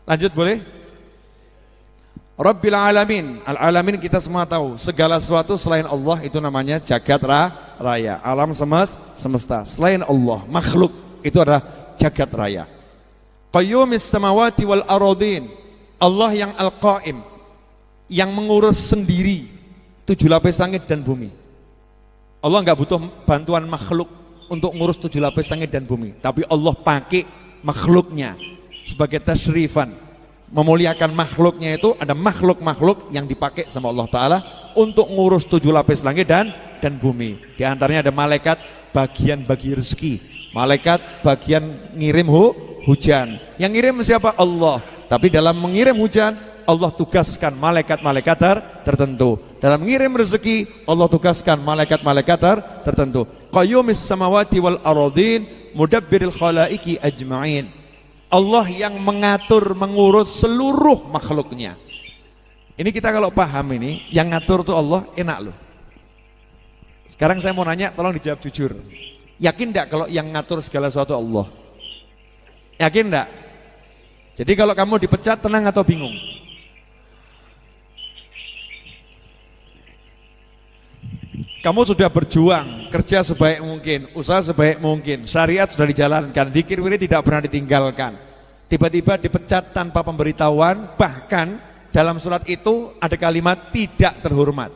Lanjut boleh? Rabbil alamin. Al-alamin kita semua tahu, segala sesuatu selain Allah itu namanya jagat raya. Alam semesta. Selain Allah, makhluk itu adalah jagat raya. Qayyumis samawati wal aradin. Allah yang al-qaim, yang mengurus sendiri 7 lapis langit dan bumi. Allah enggak butuh bantuan makhluk untuk ngurus 7 lapis langit dan bumi, tapi Allah pakai makhluknya sebagai tasyrifan, memuliakan makhluknya. Itu ada makhluk-makhluk yang dipakai sama Allah Ta'ala untuk ngurus 7 lapis langit dan bumi. Di antaranya ada malaikat bagian bagi rezeki, malaikat bagian ngirim hujan. Yang ngirim siapa? Allah. Tapi dalam mengirim hujan, Allah tugaskan malaikat-malaikat tertentu. Dalam mengirim rezeki, Allah tugaskan malaikat-malaikat tertentu. Qayyumis samawati wal aradin mudabbiril khalaiki ajma'in. Allah yang mengatur, mengurus seluruh makhluknya. Ini kita kalau paham ini, yang ngatur tuh Allah, enak loh. Sekarang saya mau nanya, tolong dijawab jujur. Yakin enggak kalau yang ngatur segala sesuatu Allah? Yakin enggak? Jadi kalau kamu dipecat, tenang atau bingung? Kamu sudah berjuang, kerja sebaik mungkin, usaha sebaik mungkin, syariat sudah dijalankan, zikir wirid tidak pernah ditinggalkan. Tiba-tiba dipecat tanpa pemberitahuan, bahkan dalam surat itu ada kalimat tidak terhormat.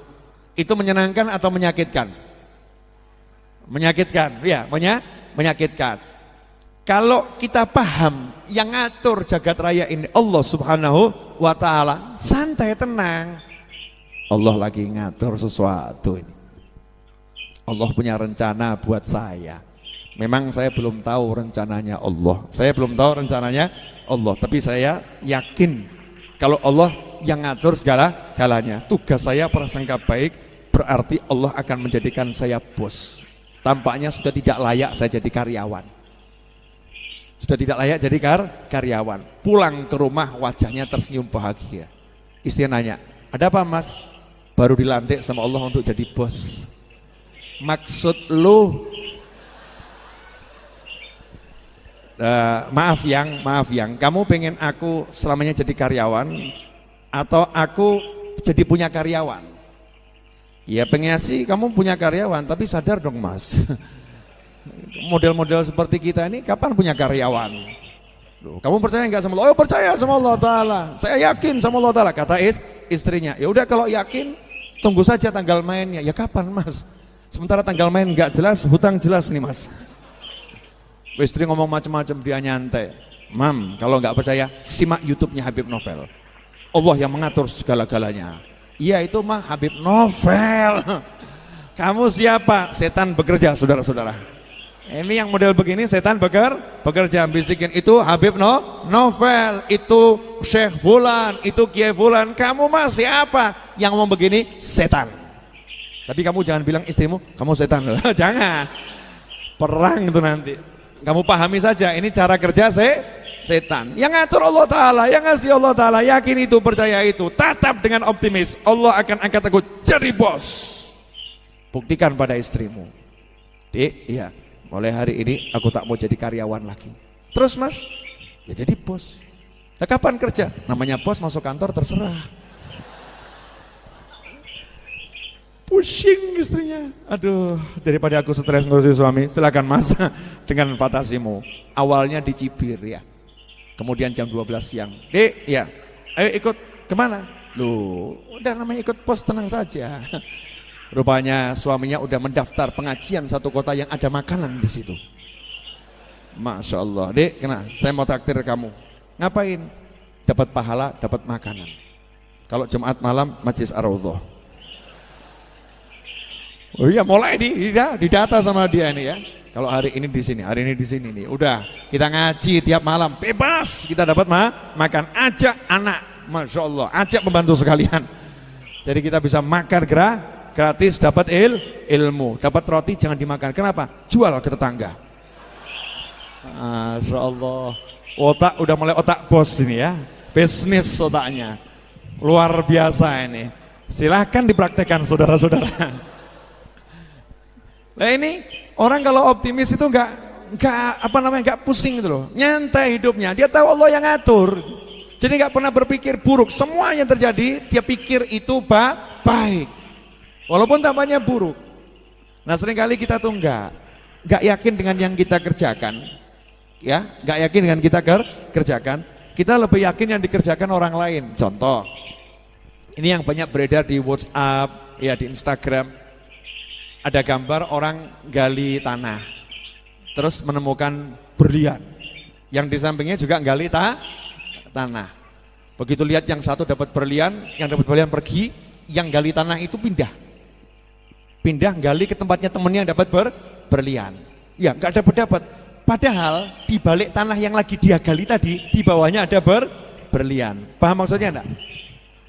Itu menyenangkan atau menyakitkan? Menyakitkan, ya, menyakitkan. Kalau kita paham yang ngatur jagat raya ini Allah Subhanahu wa Ta'ala, santai, tenang. Allah lagi ngatur sesuatu ini. Allah punya rencana buat saya. Memang saya belum tahu rencananya Allah. Saya belum tahu rencananya Allah, tapi saya yakin kalau Allah yang ngatur segala-galanya. Tugas saya prasangka baik, berarti Allah akan menjadikan saya bos. Tampaknya sudah tidak layak saya jadi karyawan. Sudah tidak layak jadi karyawan. Pulang ke rumah wajahnya tersenyum bahagia. Istri nanya, "Ada apa, Mas?" Baru dilantik sama Allah untuk jadi bos. Maksud lu maaf yang kamu pengen aku selamanya jadi karyawan atau aku jadi punya karyawan? Ya pengen sih kamu punya karyawan, tapi sadar dong Mas, model-model seperti kita ini kapan punya karyawan? Loh, kamu percaya nggak sama Allah? Oh percaya sama Allah Ta'ala, saya yakin sama Allah Ta'ala. Kata istrinya, ya udah kalau yakin tunggu saja tanggal mainnya. Ya kapan Mas? Sementara tanggal main nggak jelas, hutang jelas nih Mas. Istri ngomong macam-macam, dia nyantai. Mam, kalau nggak percaya, simak YouTube-nya Habib Novel. Allah yang mengatur segala-galanya. Iya itu mah Habib Novel. Kamu siapa? Setan bekerja, saudara-saudara. Ini yang model begini, setan bekerja, bisikin itu Habib Novel, itu Syekh Fulan, itu Kiai Fulan. Kamu mah siapa? Yang ngomong begini, setan. Tapi kamu jangan bilang istrimu, kamu setan loh. Jangan. Perang itu nanti. Kamu pahami saja, ini cara kerja setan. Yang ngatur Allah Ta'ala, yang ngasih Allah Ta'ala, yakin itu, percaya itu. Tatap dengan optimis, Allah akan angkat aku jadi bos. Buktikan pada istrimu. Dik, iya, mulai hari ini aku tak mau jadi karyawan lagi. Terus Mas, ya jadi bos. Nah, kapan kerja? Namanya bos masuk kantor terserah. Pusing istrinya, aduh, daripada aku stres ngurusin suami, silakan Mas dengan fantasimu. Awalnya dicibir ya, kemudian jam 12 siang, Dek, ya, ayo ikut kemana? Loh, udah namanya ikut pos, tenang saja. Rupanya suaminya udah mendaftar pengajian satu kota yang ada makanan di situ. Masya Allah, Dek, kena, saya mau traktir kamu. Ngapain? Dapat pahala, dapat makanan. Kalau Jumat malam, Majlis Ar-Raudhah. Oh iya, mulai didata sama dia ini ya. Kalau hari ini di sini, hari ini di sini nih. Udah, kita ngaji tiap malam, bebas kita dapat makan. Ajak anak, Masya Allah, ajak pembantu sekalian. Jadi kita bisa makan gratis, dapat ilmu, dapat roti jangan dimakan. Kenapa? Jual ke tetangga. Masya Allah, otak udah mulai otak bos ini ya, bisnis otaknya luar biasa ini. Silahkan dipraktekkan saudara-saudara. Nah ini orang kalau optimis itu nggak pusing gitu loh, nyantai hidupnya. Dia tahu Allah yang ngatur. Jadi nggak pernah berpikir buruk. Semua yang terjadi dia pikir itu baik, walaupun tampaknya buruk. Nah seringkali kita tuh nggak yakin dengan yang kita kerjakan, ya, nggak yakin dengan kita kerjakan. Kita lebih yakin yang dikerjakan orang lain. Contoh, ini yang banyak beredar di WhatsApp, ya di Instagram. Ada gambar orang gali tanah, terus menemukan berlian. Yang di sampingnya juga gali tanah. Begitu lihat yang satu dapat berlian, yang dapat berlian pergi, yang gali tanah itu pindah gali ke tempatnya temennya yang dapat berlian. Ya nggak dapat. Padahal di balik tanah yang lagi dia gali tadi, di bawahnya ada berlian. Paham maksudnya enggak?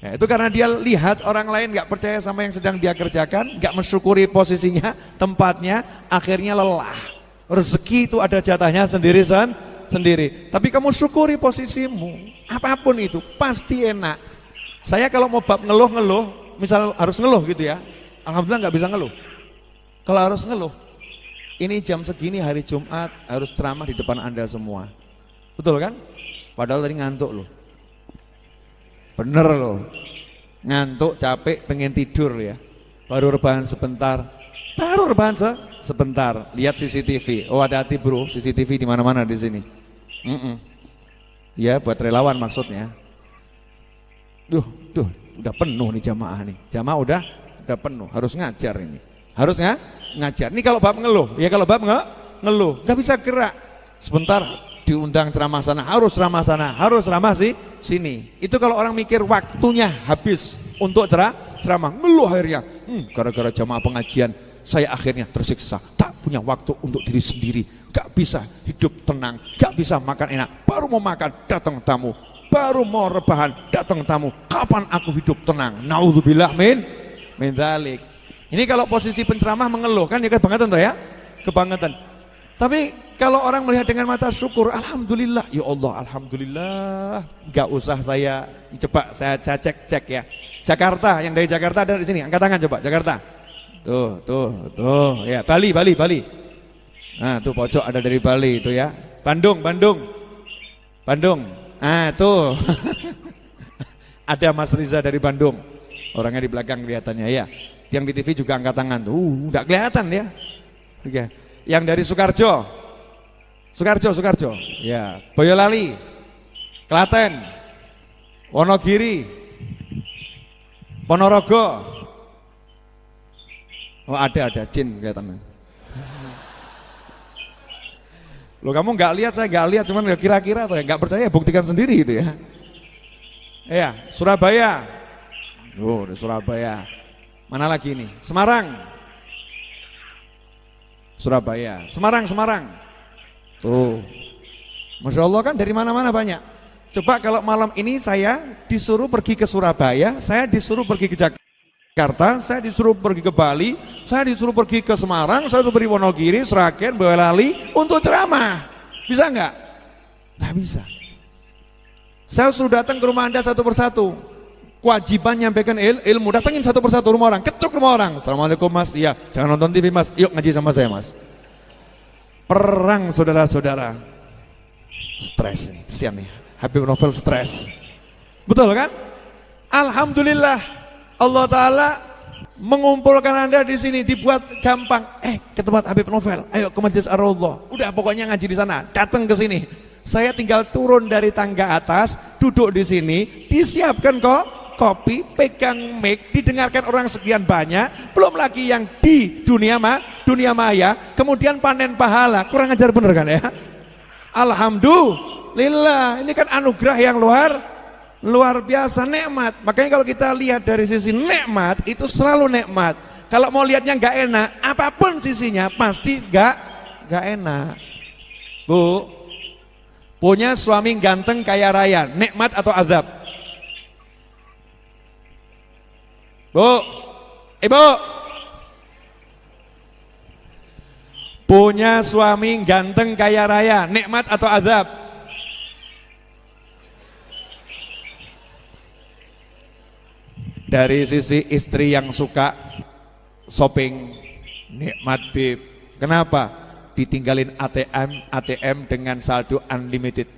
Ya, itu karena dia lihat orang lain nggak percaya sama yang sedang dia kerjakan, nggak mensyukuri posisinya, tempatnya, akhirnya lelah. Rezeki itu ada jatahnya sendiri. Tapi kamu syukuri posisimu, apapun itu pasti enak. Saya kalau mau bab ngeluh, misal harus ngeluh gitu ya, alhamdulillah nggak bisa ngeluh. Kalau harus ngeluh, ini jam segini hari Jumat harus ceramah di depan Anda semua, betul kan? Padahal tadi ngantuk loh, bener loh, ngantuk, capek, pengen tidur ya, baru rebahan sebentar, lihat CCTV. Oh hati-hati bro, CCTV di mana-mana di sini. Ya buat relawan maksudnya. Duh, udah penuh nih jamaah nih. Jamaah udah penuh, harus ngajar ini. Harus ngajar. Ini kalau bab ngeluh, ya kalau bab ngeluh, nggak bisa gerak. Sebentar diundang ceramah sana, harus ceramah sini. Itu kalau orang mikir waktunya habis untuk ceramah, ngeluh akhirnya. Gara-gara jamaah pengajian saya akhirnya tersiksa, tak punya waktu untuk diri sendiri, gak bisa hidup tenang, gak bisa makan enak, baru mau makan datang tamu, baru mau rebahan datang tamu, kapan aku hidup tenang? Naudzubillah min dzalik. Ini kalau posisi penceramah mengeluh kan ya kebangetan toh ya, kebangetan. Tapi kalau orang melihat dengan mata syukur, alhamdulillah, ya Allah alhamdulillah, gak usah saya coba saya cek ya. Jakarta, yang dari Jakarta ada di sini, angkat tangan coba Jakarta. Tuh ya, Bali. Nah tuh pojok ada dari Bali itu ya. Bandung. Ah tuh ada Mas Riza dari Bandung, orangnya di belakang kelihatannya ya. Yang di TV juga angkat tangan tuh, nggak kelihatan ya. Oke. Yang dari Sukarjo, ya. Boyolali, Klaten, Wonogiri, Ponorogo. Oh ada jin kelihatannya. Loh kamu nggak lihat, saya nggak lihat, cuman kira-kira atau ya nggak percaya, buktikan sendiri gitu ya. Ya Surabaya, di Surabaya. Mana lagi ini? Semarang, Surabaya, Semarang. Tuh, Masya Allah kan dari mana-mana banyak. Coba kalau malam ini saya disuruh pergi ke Surabaya, saya disuruh pergi ke Jakarta, saya disuruh pergi ke Bali, saya disuruh pergi ke Semarang, saya disuruh pergi Wonogiri, Sragen, Boyolali untuk ceramah. Bisa nggak? Nggak bisa. Saya suruh datang ke rumah Anda satu persatu. Kewajiban nyampaikan ilmu, datangin satu persatu rumah orang, ketuk rumah orang. Assalamualaikum mas, iya jangan nonton TV mas, yuk ngaji sama saya mas. Perang saudara-saudara. Stres nih, kesian nih, Habib Novel stres. Betul kan? Alhamdulillah Allah Ta'ala mengumpulkan Anda di sini, dibuat gampang. Ke tempat Habib Novel, ayo ke Masjid Ar-Raudhah. Udah pokoknya ngaji di sana, datang ke sini. Saya tinggal turun dari tangga atas, duduk di sini, disiapkan kok kopi, pegang mic, didengarkan orang sekian banyak, belum lagi yang di dunia maya, kemudian panen pahala. Kurang ajar bener kan ya? Alhamdulillah, ini kan anugerah yang luar biasa, nikmat. Makanya kalau kita lihat dari sisi nikmat, itu selalu nikmat. Kalau mau lihatnya nggak enak, apapun sisinya pasti nggak enak. Bu, punya suami ganteng kaya raya, nikmat atau azab? Bu, ibu, punya suami ganteng kaya raya, nikmat atau azab? Dari sisi istri yang suka shopping, nikmat bib. Kenapa? Ditinggalin ATM dengan saldo unlimited.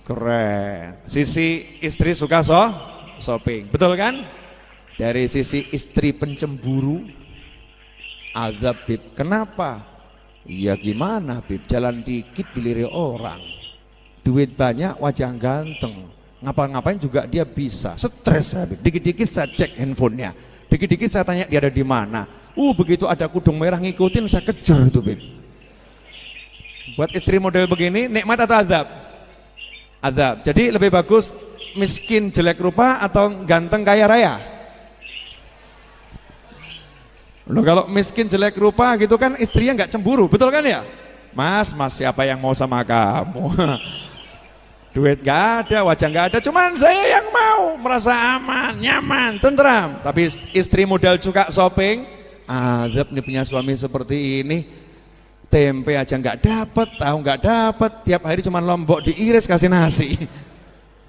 Keren. Sisi istri suka shopping, betul kan? Dari sisi istri pencemburu, azab Bib. Kenapa? Ya gimana Bib, jalan dikit dilirik orang, duit banyak wajah ganteng, ngapa-ngapain juga dia bisa. Stres Bib, dikit-dikit saya cek handphonenya, dikit-dikit saya tanya dia ada di mana. Begitu ada kudung merah ngikutin saya kejar itu Bib. Buat istri model begini nikmat atau azab? Azab. Jadi lebih bagus miskin jelek rupa atau ganteng kaya raya? Loh, kalau miskin jelek rupa gitu kan istrinya nggak cemburu, betul kan ya? Mas siapa yang mau sama kamu? Duit gak ada, wajah gak ada, cuman saya yang mau, merasa aman, nyaman, tentram. Tapi istri modal suka shopping, azab nih punya suami seperti ini. Tempe aja nggak dapat, tahu nggak dapat, tiap hari cuman lombok diiris kasih nasi.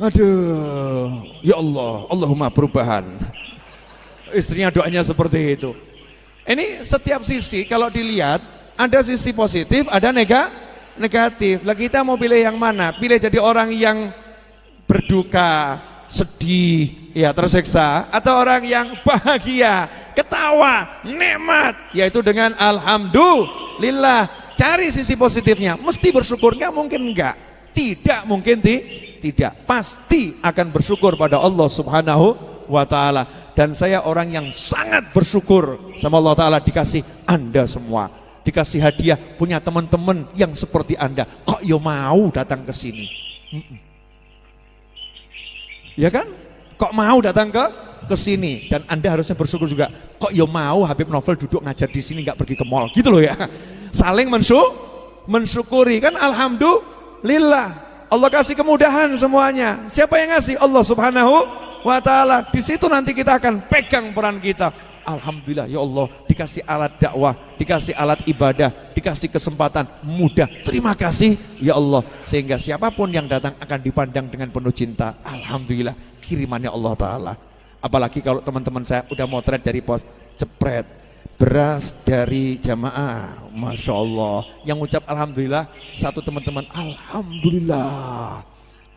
Aduh, ya Allah, Allahumma perubahan. Istrinya doanya seperti itu. Ini setiap sisi kalau dilihat ada sisi positif, ada negatif. Lah kita mau pilih yang mana? Pilih jadi orang yang berduka, sedih, ya tersiksa, atau orang yang bahagia, ketawa, nikmat, yaitu dengan alhamdulillah. Cari sisi positifnya. Mesti bersyukur, nggak mungkin enggak. Tidak mungkin tidak. Pasti akan bersyukur pada Allah Subhanahu wa ta'ala. Dan saya orang yang sangat bersyukur sama Allah Ta'ala dikasih Anda semua, dikasih hadiah punya teman-teman yang seperti Anda. Kok yo mau datang ke sini? Ya kan? Kok mau datang ke sini? Dan Anda harusnya bersyukur juga. Kok yo mau Habib Novel duduk ngajar di sini nggak pergi ke mall? Gitu loh ya. Saling mensyukuri kan, alhamdulillah. Allah kasih kemudahan semuanya. Siapa yang ngasih? Allah Subhanahu wa ta'ala. Di situ nanti kita akan pegang peran kita. Alhamdulillah ya Allah, dikasih alat dakwah, dikasih alat ibadah, dikasih kesempatan mudah. Terima kasih ya Allah, sehingga siapapun yang datang akan dipandang dengan penuh cinta. Alhamdulillah, kirimannya Allah Ta'ala. Apalagi kalau teman-teman saya udah motret dari pos, cepret beras dari jamaah, Masya Allah. Yang ucap alhamdulillah satu teman-teman, alhamdulillah.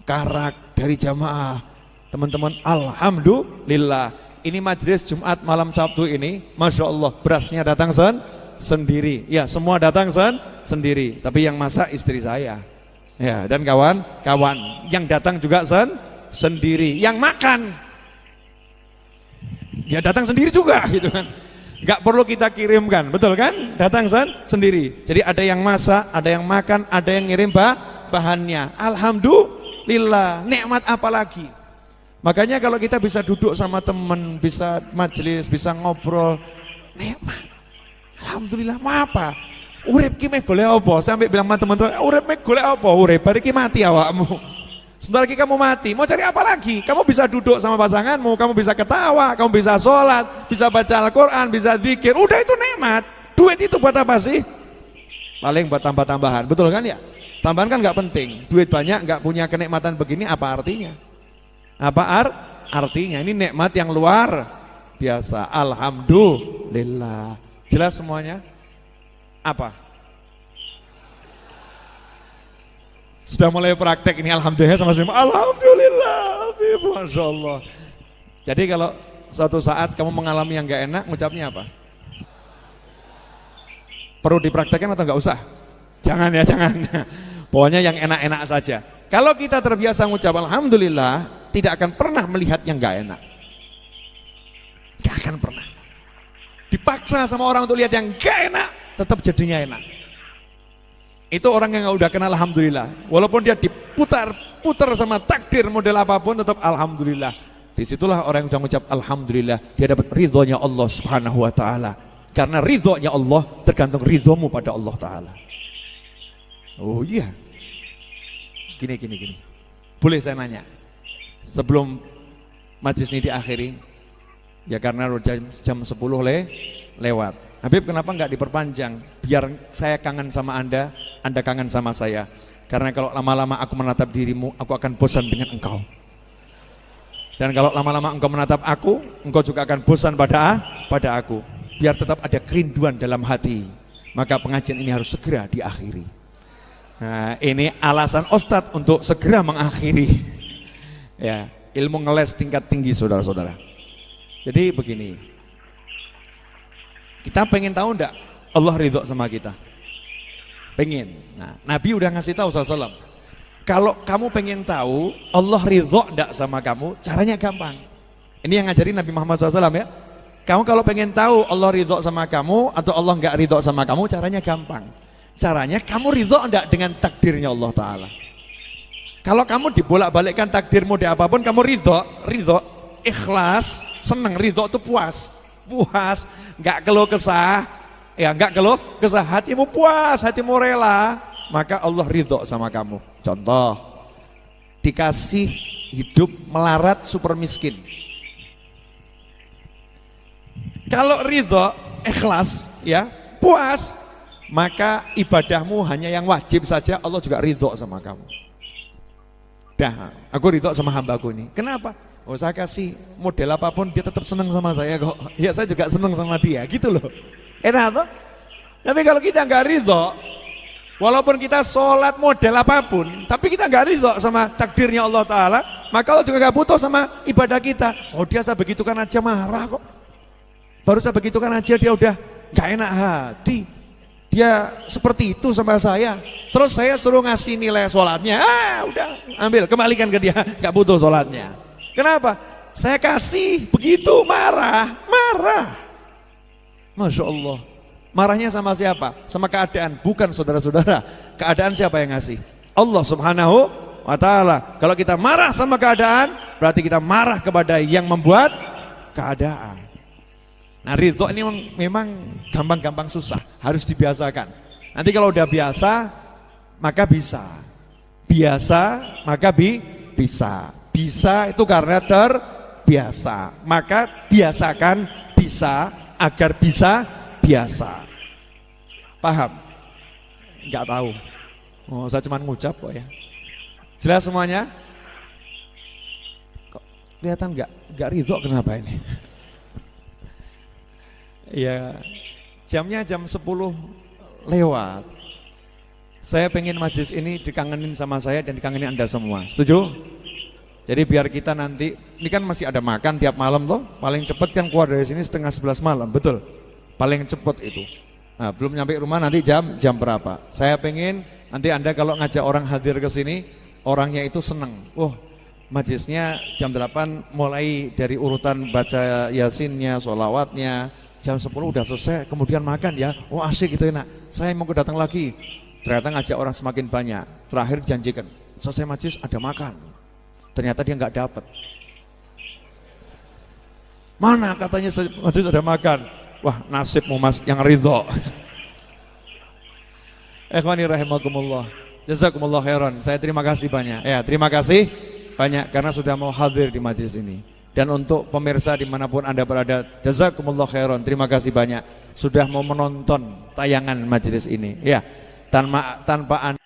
Karak dari jamaah, teman-teman, alhamdulillah. Ini majelis Jumat malam Sabtu ini, Masya Allah, berasnya datang sendiri. Ya, semua datang sendiri. Tapi yang masak istri saya. Ya, dan kawan-kawan yang datang juga sendiri. Yang makan, ya datang sendiri juga, gitu kan. Gak perlu kita kirimkan, betul kan? Datang sendiri. Jadi ada yang masak, ada yang makan, ada yang ngirim bahannya. Alhamdulillah, nikmat apa lagi? Makanya kalau kita bisa duduk sama temen, bisa majelis, bisa ngobrol, nikmat. Alhamdulillah. Mau apa? Urip ki meh golek apa? Sampai bilang sama teman-teman, urip meh golek apa? Urip bari ki mati awakmu. Sebentar lagi kamu mati, mau cari apa lagi? Kamu bisa duduk sama pasanganmu, kamu bisa ketawa, kamu bisa sholat, bisa baca Al-Quran, bisa zikir. Udah itu nikmat. Duit itu buat apa sih? Paling buat tambah-tambahan, betul kan ya? Tambahan kan nggak penting. Duit banyak nggak punya kenikmatan begini, apa artinya? Apa artinya? Ini nikmat yang luar biasa. Alhamdulillah. Jelas semuanya? Apa? Sudah mulai praktek ini, alhamdulillah sama-sama. Alhamdulillah, Masya Allah. Jadi kalau suatu saat kamu mengalami yang gak enak, ngucapnya apa? Perlu dipraktekkan atau nggak usah? Jangan ya, jangan. Pokoknya yang enak-enak saja. Kalau kita terbiasa ngucap alhamdulillah, tidak akan pernah melihat yang gak enak. Gak akan pernah. Dipaksa sama orang untuk lihat yang gak enak, tetap jadinya enak. Itu orang yang udah kenal alhamdulillah. Walaupun dia diputar-putar sama takdir model apapun, tetap alhamdulillah. Disitulah orang yang mengucap alhamdulillah, dia dapat ridhonya Allah Subhanahu wa ta'ala. Karena ridhonya Allah tergantung ridhomu pada Allah Ta'ala. Oh iya. Gini. Boleh saya nanya? Sebelum majlis ini diakhiri, ya karena jam 10 lewat. Habib, kenapa nggak diperpanjang? Biar saya kangen sama Anda kangen sama saya. Karena kalau lama-lama aku menatap dirimu, aku akan bosan dengan engkau. Dan kalau lama-lama engkau menatap aku, engkau juga akan bosan pada aku. Biar tetap ada kerinduan dalam hati. Maka pengajian ini harus segera diakhiri. Nah, ini alasan Ustadz untuk segera mengakhiri ya, ilmu ngeles tingkat tinggi saudara-saudara. Jadi begini, kita pengen tahu enggak Allah ridho sama kita? Pengen. Nah, Nabi udah ngasih tahu SAW, kalau kamu pengen tahu Allah ridho enggak sama kamu, caranya gampang. Ini yang ngajarin Nabi Muhammad SAW ya. Kamu kalau pengen tahu Allah ridho sama kamu atau Allah enggak ridho sama kamu, caranya gampang. Caranya kamu ridho enggak dengan takdirnya Allah Ta'ala. Kalau kamu dibolak-balikkan takdirmu di apapun, kamu ridho, ikhlas, seneng, ridho itu puas, enggak keluh kesah, ya enggak keluh kesah, hatimu puas, hatimu rela, maka Allah ridho sama kamu. Contoh, dikasih hidup melarat super miskin. Kalau ridho, ikhlas, ya puas, maka ibadahmu hanya yang wajib saja, Allah juga ridho sama kamu. Dah, aku ridho sama hambaku ini. Kenapa? Oh, saya kasih model apapun dia tetap senang sama saya kok. Ya saya juga senang sama dia, gitu loh. Enak toh? Tapi kalau kita nggak ridho, walaupun kita sholat model apapun, tapi kita nggak ridho sama takdirnya Allah Ta'ala, maka Allah juga nggak butuh sama ibadah kita. Oh, dia saya begitukan aja marah kok. Baru saya begitukan aja dia udah nggak enak hati. Dia seperti itu sama saya, terus saya suruh ngasih nilai sholatnya, udah ambil, kembalikan ke dia, nggak butuh sholatnya. Kenapa? Saya kasih begitu marah. Masya Allah, marahnya sama siapa? Sama keadaan, bukan saudara-saudara. Keadaan siapa yang ngasih? Allah Subhanahu wa Ta'ala. Kalau kita marah sama keadaan, berarti kita marah kepada yang membuat keadaan. Nah, ridho ini memang gampang-gampang susah, harus dibiasakan. Nanti kalau udah biasa, maka bisa. Biasa, maka bisa. Bisa itu karena terbiasa. Maka biasakan bisa agar bisa biasa. Paham? Enggak tahu. Oh, saya cuma ngucap kok ya. Jelas semuanya? Kok kelihatan enggak ridho, kenapa ini? Ya, jamnya jam 10 lewat. Saya pengen majelis ini dikangenin sama saya dan dikangenin Anda semua. Setuju? Jadi biar kita nanti, ini kan masih ada makan tiap malam toh. Paling cepat kan keluar dari sini setengah 11 malam, betul? Paling cepat itu. Nah, belum nyampe rumah nanti jam berapa? Saya pengen nanti Anda kalau ngajak orang hadir ke sini, orangnya itu seneng. Majelisnya jam 8 mulai dari urutan baca yasinnya, sholawatnya. Jam 10 udah selesai, kemudian makan ya. Oh asik gitu enak. Saya mau datang lagi. Ternyata ngajak orang semakin banyak. Terakhir janjikan, selesai majelis ada makan. Ternyata dia nggak dapat. Mana katanya majelis ada makan. Wah, nasibmu Mas yang ridho. Ikhwani rahimakumullah. Jazakumullah khairan. Saya terima kasih banyak. Ya, terima kasih banyak karena sudah mau hadir di majelis ini. Dan untuk pemirsa dimanapun Anda berada, jazakumullah khairan, terima kasih banyak sudah mau menonton tayangan majelis ini. Ya, tanpa Anda